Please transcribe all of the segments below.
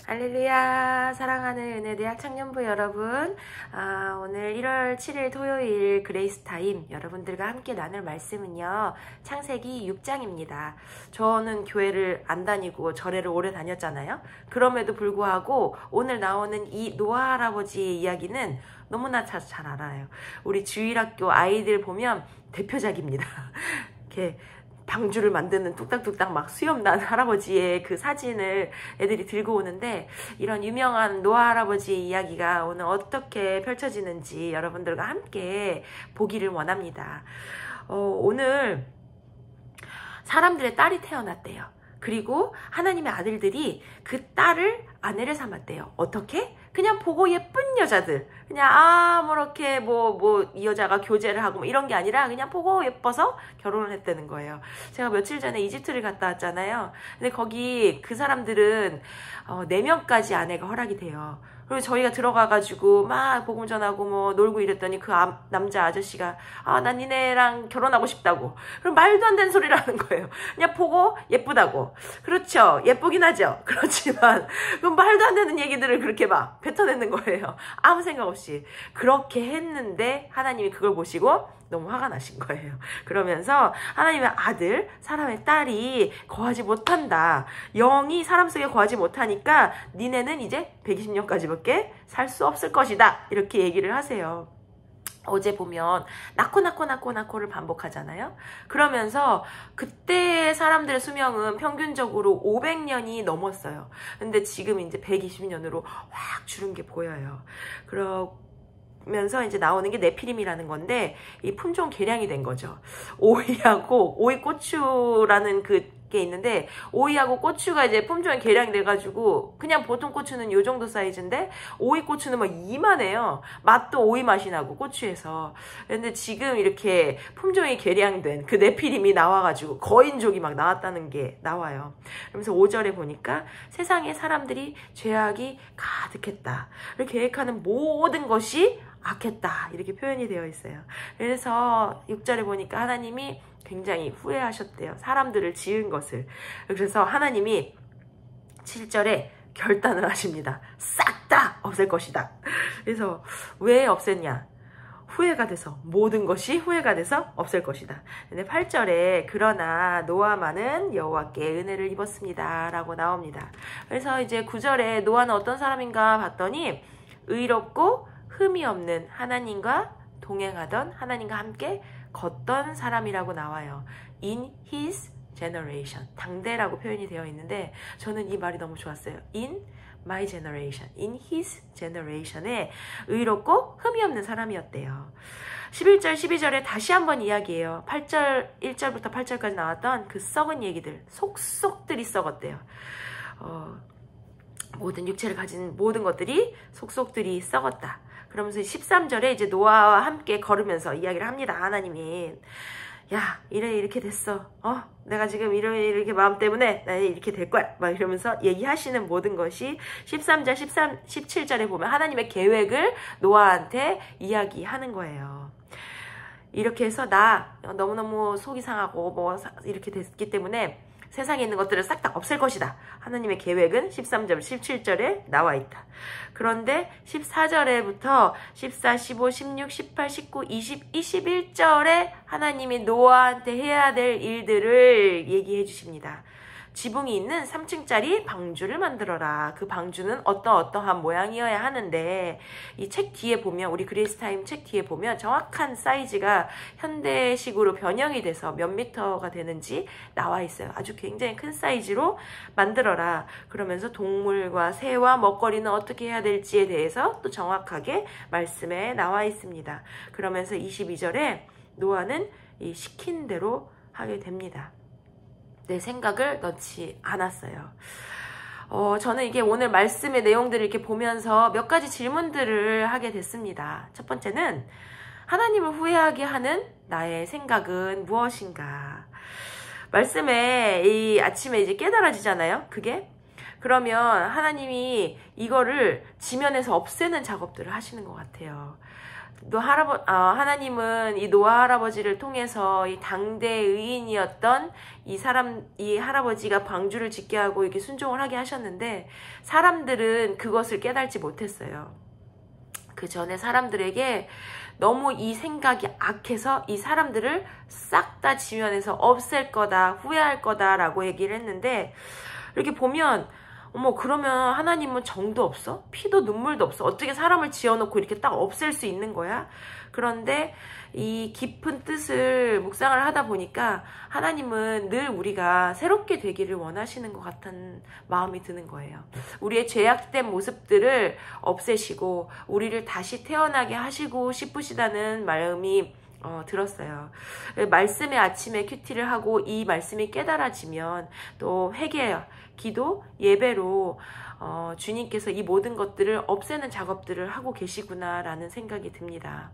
할렐루야. 사랑하는 은혜대학 청년부 여러분, 오늘 1월 7일 토요일 그레이스타임 여러분들과 함께 나눌 말씀은요, 창세기 6장입니다. 저는 교회를 안 다니고 절에를 오래 다녔잖아요. 그럼에도 불구하고 오늘 나오는 이 노아 할아버지의 이야기는 너무나 잘 알아요. 우리 주일학교 아이들 보면 대표작입니다. 이렇게 방주를 만드는 뚝딱뚝딱 막 수염 난 할아버지의 그 사진을 애들이 들고 오는데, 이런 유명한 노아 할아버지의 이야기가 오늘 어떻게 펼쳐지는지 여러분들과 함께 보기를 원합니다. 오늘 사람들의 딸이 태어났대요. 그리고 하나님의 아들들이 그 딸을 아내를 삼았대요. 어떻게? 그냥 보고 예쁜 여자들, 그냥 아무렇게 이 여자가 교제를 하고 뭐 이런 게 아니라 그냥 보고 예뻐서 결혼을 했다는 거예요. 제가 며칠 전에 이집트를 갔다 왔잖아요. 근데 거기 그 사람들은 4명까지 아내가 허락이 돼요. 그리고 저희가 들어가가지고 막 복음 전하고 뭐 놀고 이랬더니 그 남자 아저씨가 난 니네랑 결혼하고 싶다고. 그럼 말도 안 되는 소리를 하는 거예요. 그냥 보고 예쁘다고. 그렇죠. 예쁘긴 하죠. 그렇지만 그럼 말도 안 되는 얘기들을 그렇게 막 뱉어내는 거예요. 아무 생각 없이. 그렇게 했는데 하나님이 그걸 보시고 너무 화가 나신 거예요. 그러면서 하나님의 아들, 사람의 딸이 거하지 못한다. 영이 사람 속에 거하지 못하니까 니네는 이제 120년까지밖에 살 수 없을 것이다. 이렇게 얘기를 하세요. 어제 보면 낳고를 반복하잖아요. 그러면서 그때 사람들의 수명은 평균적으로 500년이 넘었어요. 근데 지금 이제 120년으로 확 줄은 게 보여요. 그러면서 이제 나오는 게 네피림이라는 건데, 이 품종 개량이 된 거죠. 오이하고 오이고추라는 게 있는데, 오이하고 고추가 이제 품종이 개량이 돼가지고 그냥 보통 고추는 요 정도 사이즈인데 오이 고추는 막 이만해요. 맛도 오이 맛이 나고 고추에서. 근데 지금 이렇게 품종이 개량된 그 네피림이 나와가지고 거인족이 막 나왔다는 게 나와요. 그러면서 5절에 보니까 세상에 사람들이 죄악이 가득했다. 이렇게 계획하는 모든 것이 악했다. 이렇게 표현이 되어 있어요. 그래서 6절에 보니까 하나님이 굉장히 후회하셨대요. 사람들을 지은 것을. 그래서 하나님이 7절에 결단을 하십니다. 싹 다 없앨 것이다. 그래서 왜 없앴냐? 후회가 돼서, 모든 것이 후회가 돼서 없앨 것이다. 근데 8절에 그러나 노아만은 여호와께 은혜를 입었습니다. 라고 나옵니다. 그래서 이제 9절에 노아는 어떤 사람인가 봤더니 의롭고 흠이 없는 하나님과 동행하던, 하나님과 함께 걷던 사람이라고 나와요. In his generation. 당대라고 표현이 되어 있는데 저는 이 말이 너무 좋았어요. In my generation. In his generation에 의롭고 흠이 없는 사람이었대요. 11절, 12절에 다시 한번 이야기해요. 1절부터 8절까지 나왔던 그 썩은 얘기들, 속속들이 썩었대요. 모든 육체를 가진 모든 것들이 속속들이 썩었다. 그러면서 13절에 이제 노아와 함께 걸으면서 이야기를 합니다. 하나님이 야, 이렇게 됐어. 내가 지금 이렇게 마음 때문에 나 이렇게 될 거야. 막 이러면서 얘기하시는 모든 것이 13절, 17절에 보면 하나님의 계획을 노아한테 이야기하는 거예요. 이렇게 해서 나 너무너무 속이 상하고 이렇게 됐기 때문에 세상에 있는 것들을 싹 다 없앨 것이다. 하나님의 계획은 13절, 17절에 나와 있다. 그런데 14절에부터 14, 15, 16, 18, 19, 20, 21절에 하나님이 노아한테 해야 될 일들을 얘기해 주십니다. 지붕이 있는 3층짜리 방주를 만들어라. 그 방주는 어떠한 모양이어야 하는데, 이 책 뒤에 보면, 우리 그레이스타임 책 뒤에 보면 정확한 사이즈가 현대식으로 변형이 돼서 몇 미터가 되는지 나와 있어요. 아주 굉장히 큰 사이즈로 만들어라. 그러면서 동물과 새와 먹거리는 어떻게 해야 될지에 대해서 또 정확하게 말씀에 나와 있습니다. 그러면서 22절에 노아는 이 시킨 대로 하게 됩니다. 내 생각을 넣지 않았어요. 저는 이게 오늘 말씀의 내용들을 이렇게 보면서 몇 가지 질문들을 하게 됐습니다. 첫 번째는 하나님을 후회하게 하는 나의 생각은 무엇인가? 말씀에 이 아침에 이제 깨달아지잖아요. 그게. 그러면 하나님이 이거를 지면에서 없애는 작업들을 하시는 것 같아요. 하나님은 이 노아 할아버지를 통해서 이 당대 의인이었던 이 할아버지가 방주를 짓게 하고 이렇게 순종을 하게 하셨는데, 사람들은 그것을 깨달지 못했어요. 그 전에 사람들에게 너무 이 생각이 악해서 이 사람들을 싹 다 지면에서 없앨 거다, 후회할 거다라고 얘기를 했는데, 이렇게 보면 어머, 그러면 하나님은 정도 없어? 피도 눈물도 없어? 어떻게 사람을 지어놓고 이렇게 딱 없앨 수 있는 거야? 그런데 이 깊은 뜻을 묵상을 하다 보니까 하나님은 늘 우리가 새롭게 되기를 원하시는 것 같은 마음이 드는 거예요. 우리의 죄악된 모습들을 없애시고 우리를 다시 태어나게 하시고 싶으시다는 마음이 들었어요. 말씀의 아침에 큐티를 하고 이 말씀이 깨달아지면 또 회개, 기도, 예배로 주님께서 이 모든 것들을 없애는 작업들을 하고 계시구나라는 생각이 듭니다.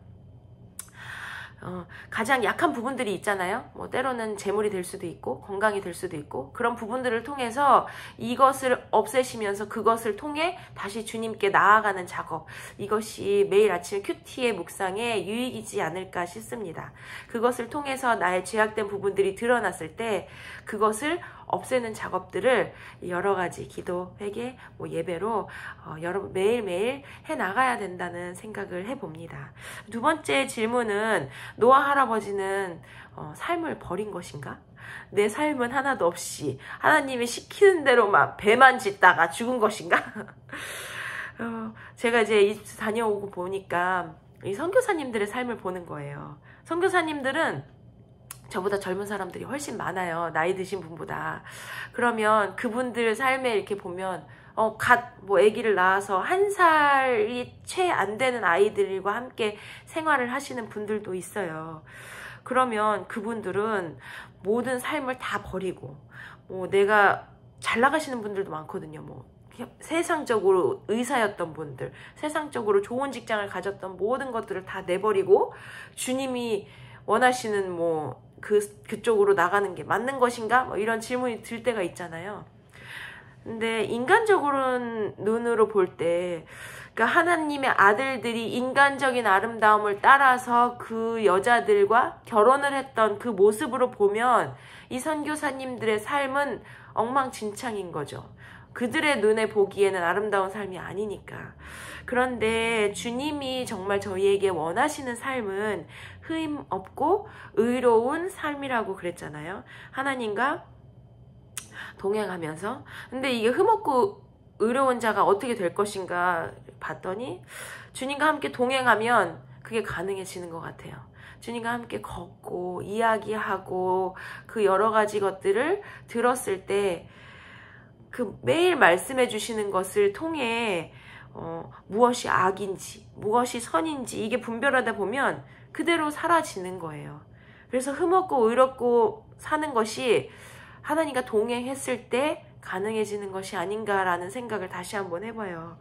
가장 약한 부분들이 있잖아요. 뭐 때로는 재물이 될 수도 있고 건강이 될 수도 있고, 그런 부분들을 통해서 이것을 없애시면서 그것을 통해 다시 주님께 나아가는 작업, 이것이 매일 아침 큐티의 묵상에 유익이지 않을까 싶습니다. 그것을 통해서 나의 죄악된 부분들이 드러났을 때 그것을 없애는 작업들을 여러 가지 기도, 회개, 예배로 매일매일 해나가야 된다는 생각을 해봅니다. 두 번째 질문은, 노아 할아버지는 삶을 버린 것인가? 내 삶은 하나도 없이 하나님이 시키는 대로만 배만 짓다가 죽은 것인가? 제가 이제 이집트 다녀오고 보니까 이 선교사님들의 삶을 보는 거예요. 선교사님들은 저보다 젊은 사람들이 훨씬 많아요. 나이 드신 분보다. 그러면 그분들 삶에 이렇게 보면 아기를 낳아서 1살이 채 안 되는 아이들과 함께 생활을 하시는 분들도 있어요. 그러면 그분들은 모든 삶을 다 버리고, 내가 잘 나가시는 분들도 많거든요. 세상적으로 의사였던 분들, 세상적으로 좋은 직장을 가졌던 모든 것들을 다 내버리고 주님이 원하시는 그쪽으로 나가는 게 맞는 것인가? 이런 질문이 들 때가 있잖아요. 근데 인간적으로는 눈으로 볼 때, 그러니까 하나님의 아들들이 인간적인 아름다움을 따라서 그 여자들과 결혼을 했던 그 모습으로 보면 이 선교사님들의 삶은 엉망진창인 거죠. 그들의 눈에 보기에는 아름다운 삶이 아니니까. 그런데 주님이 정말 저희에게 원하시는 삶은 흠 없고 의로운 삶이라고 그랬잖아요. 하나님과 동행하면서. 근데 이게 흠 없고 의로운 자가 어떻게 될 것인가 봤더니, 주님과 함께 동행하면 그게 가능해지는 것 같아요. 주님과 함께 걷고 이야기하고 그 여러 가지 것들을 들었을 때, 그 매일 말씀해 주시는 것을 통해 무엇이 악인지 무엇이 선인지 이게 분별하다 보면 그대로 사라지는 거예요. 그래서 흠없고 의롭고 사는 것이 하나님과 동행했을 때 가능해지는 것이 아닌가라는 생각을 다시 한번 해봐요.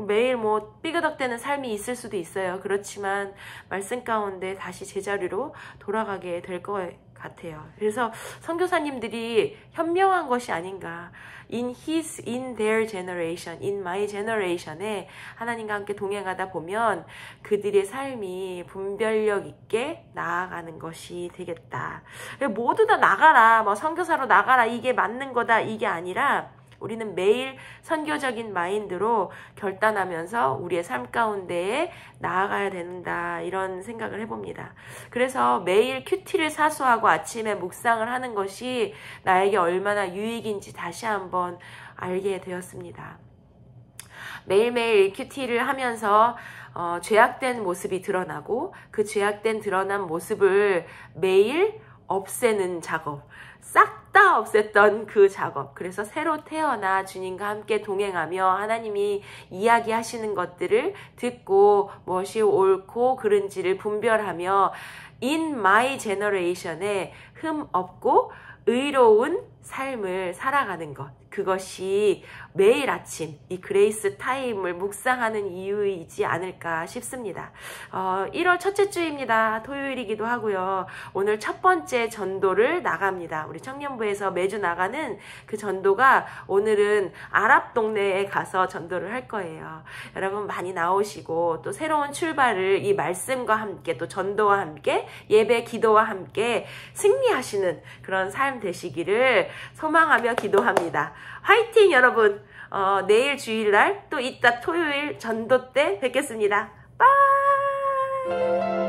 매일 삐그덕대는 삶이 있을 수도 있어요. 그렇지만 말씀 가운데 다시 제자리로 돌아가게 될 것 같아요. 그래서 선교사님들이 현명한 것이 아닌가. in their generation, in my generation에 하나님과 함께 동행하다 보면 그들의 삶이 분별력 있게 나아가는 것이 되겠다. 모두 다 나가라, 선교사로 나가라, 이게 맞는 거다, 이게 아니라 우리는 매일 선교적인 마인드로 결단하면서 우리의 삶 가운데에 나아가야 된다, 이런 생각을 해봅니다. 그래서 매일 큐티를 사수하고 아침에 묵상을 하는 것이 나에게 얼마나 유익인지 다시 한번 알게 되었습니다. 매일매일 큐티를 하면서 죄악된 모습이 드러나고 그 죄악된 드러난 모습을 매일 없애는 작업, 싹 다 없앴던 그 작업. 그래서 새로 태어나 주님과 함께 동행하며 하나님이 이야기하시는 것들을 듣고 무엇이 옳고 그른지를 분별하며 in my generation에 흠 없고 의로운 삶을 살아가는 것, 그것이 매일 아침 이 그레이스 타임을 묵상하는 이유이지 않을까 싶습니다. 1월 첫째 주입니다. 토요일이기도 하고요. 오늘 첫 번째 전도를 나갑니다. 우리 청년부에서 매주 나가는 그 전도가 오늘은 아랍 동네에 가서 전도를 할 거예요. 여러분 많이 나오시고 또 새로운 출발을 이 말씀과 함께 또 전도와 함께 예배 기도와 함께 승리하시는 그런 삶 되시기를 소망하며 기도합니다. 화이팅 여러분! 내일 주일날 또 이따 토요일 전도 때 뵙겠습니다. 빠이!